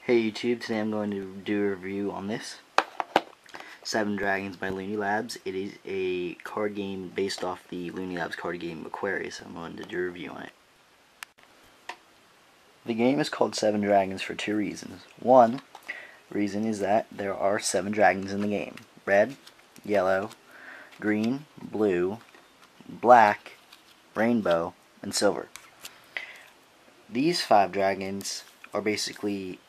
Hey YouTube, today I'm going to do a review on this Seven Dragons by Looney Labs. It is a card game based off the Looney Labs card game Aquarius. I'm going to do a review on it. The game is called Seven Dragons for two reasons. One reason is that there are 7 dragons in the game. Red, yellow, green, blue, black, rainbow, and silver. These 5 dragons are basically,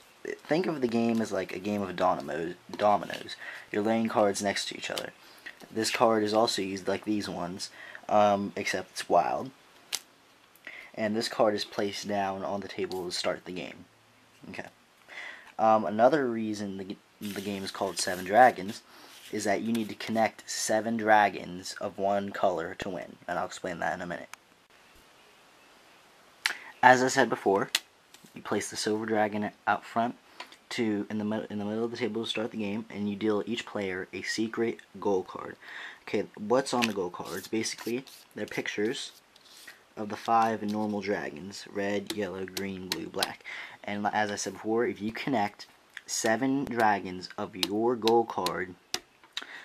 think of the game as like a game of dominoes. You're laying cards next to each other. This card is also used like these ones, except it's wild. And this card is placed down on the table to start the game. Okay. Another reason the game is called Seven Dragons is that you need to connect 7 dragons of one color to win, and I'll explain that in a minute. As I said before, you place the silver dragon out front in the middle of the table to start the game, and you deal each player a secret goal card. Okay, what's on the goal cards? Basically, they're pictures of the 5 normal dragons: red, yellow, green, blue, black. And as I said before, if you connect 7 dragons of your goal card,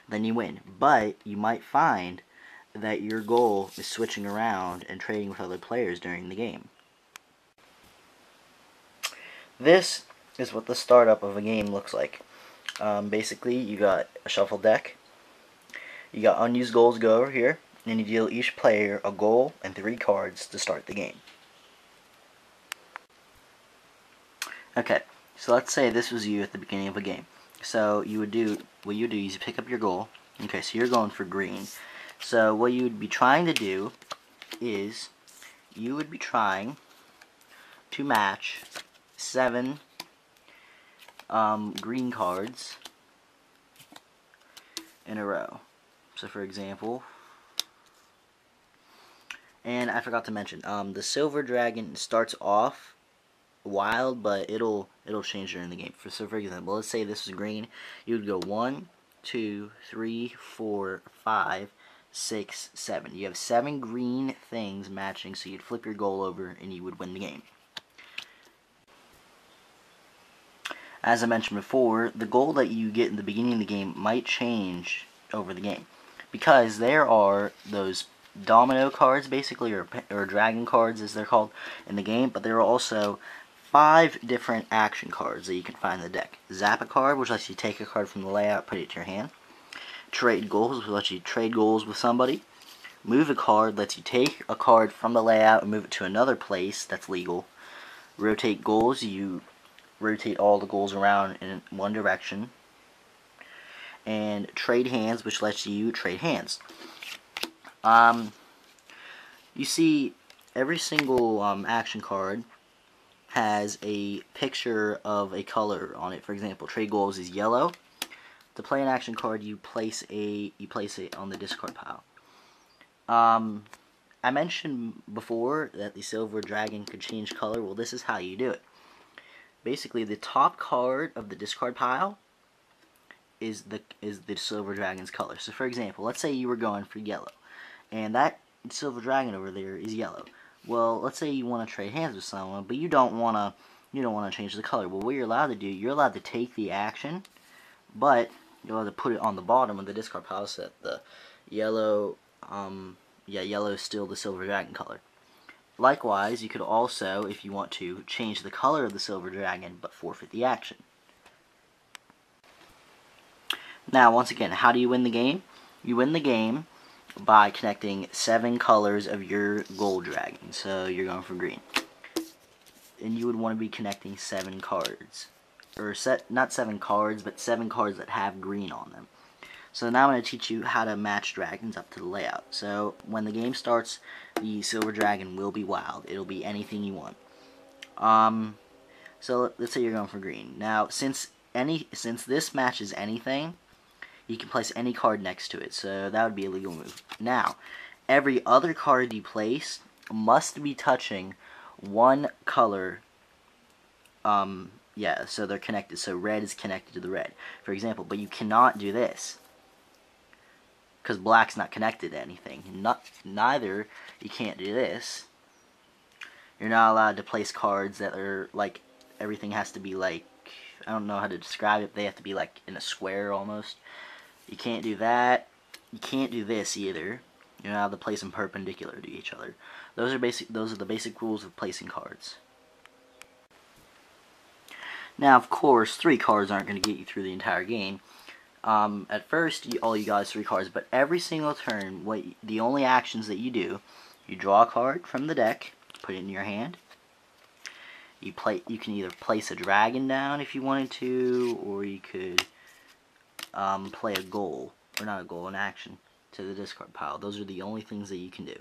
then you win. But you might find that your goal is switching around and trading with other players during the game. This is what the startup of a game looks like. Basically, you got a shuffle deck, you got unused goals go over here, and you deal each player a goal and 3 cards to start the game. Okay, so let's say this was you at the beginning of a game. So what you would do is you pick up your goal. Okay, so you're going for green. So what you would be trying to do is you would be trying to match 7 green cards in a row. So for example, and I forgot to mention, the silver dragon starts off wild, but it'll change during the game. So for example, let's say this is green, you would go 1, 2, 3, 4, 5, 6, 7. You have 7 green things matching, so you'd flip your goal over and you would win the game. As I mentioned before, the goal that you get in the beginning of the game might change over the game, because there are those domino cards, basically, or dragon cards as they're called in the game, but there are also 5 different action cards that you can find in the deck. Zap a card, which lets you take a card from the layout, put it to your hand. Trade goals, which lets you trade goals with somebody. Move a card lets you take a card from the layout and move it to another place that's legal. Rotate goals, you rotate all the goals around in one direction. And trade hands, which lets you trade hands. You see, every single action card has a picture of a color on it. For example, trade goals is yellow. To play an action card, you place it on the discard pile. I mentioned before that the silver dragon could change color. Well, this is how you do it. Basically, the top card of the discard pile is the silver dragon's color. So for example, let's say you were going for yellow, and that silver dragon over there is yellow. Well, let's say you want to trade hands with someone, but you don't want to change the color. Well, what you're allowed to do, you're allowed to take the action, but you're allowed to put it on the bottom of the discard pile so that the yellow, yellow is still the silver dragon color. Likewise, you could also, if you want to, change the color of the silver dragon, but forfeit the action. Now, once again, how do you win the game? You win the game by connecting 7 colors of your gold dragon. So you're going for green. And you would want to be connecting 7 cards. Or not 7 cards, but 7 cards that have green on them. So now I'm going to teach you how to match dragons up to the layout. So when the game starts, the silver dragon will be wild. It'll be anything you want. So let's say you're going for green. Now, since this matches anything, you can place any card next to it. So that would be a legal move. Now, every other card you place must be touching one color. Yeah, so they're connected. So red is connected to the red, for example. But you cannot do this, because black's not connected to anything. Neither, you can't do this. You're not allowed to place cards that are like, everything has to be like I don't know how to describe it. They have to be like in a square almost. You can't do that. You can't do this either. You're not allowed to place them perpendicular to each other. Those are the basic rules of placing cards. Now, of course, 3 cards aren't going to get you through the entire game. At first, all you got is 3 cards, but every single turn, the only actions that you do, you draw a card from the deck, put it in your hand. You can either place a dragon down if you wanted to, or you could play a goal, or not a goal, an action to the discard pile. Those are the only things that you can do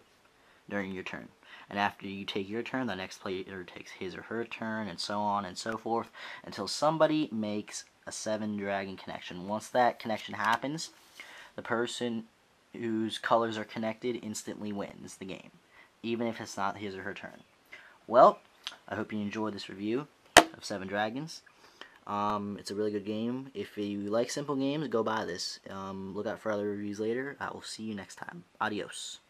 during your turn. And after you take your turn, the next player takes his or her turn, and so on and so forth, until somebody makes a 7-dragon connection. Once that connection happens, the person whose colors are connected instantly wins the game, even if it's not his or her turn. Well, I hope you enjoyed this review of 7 Dragons. It's a really good game. If you like simple games, go buy this. Look out for other reviews later. I will see you next time. Adios.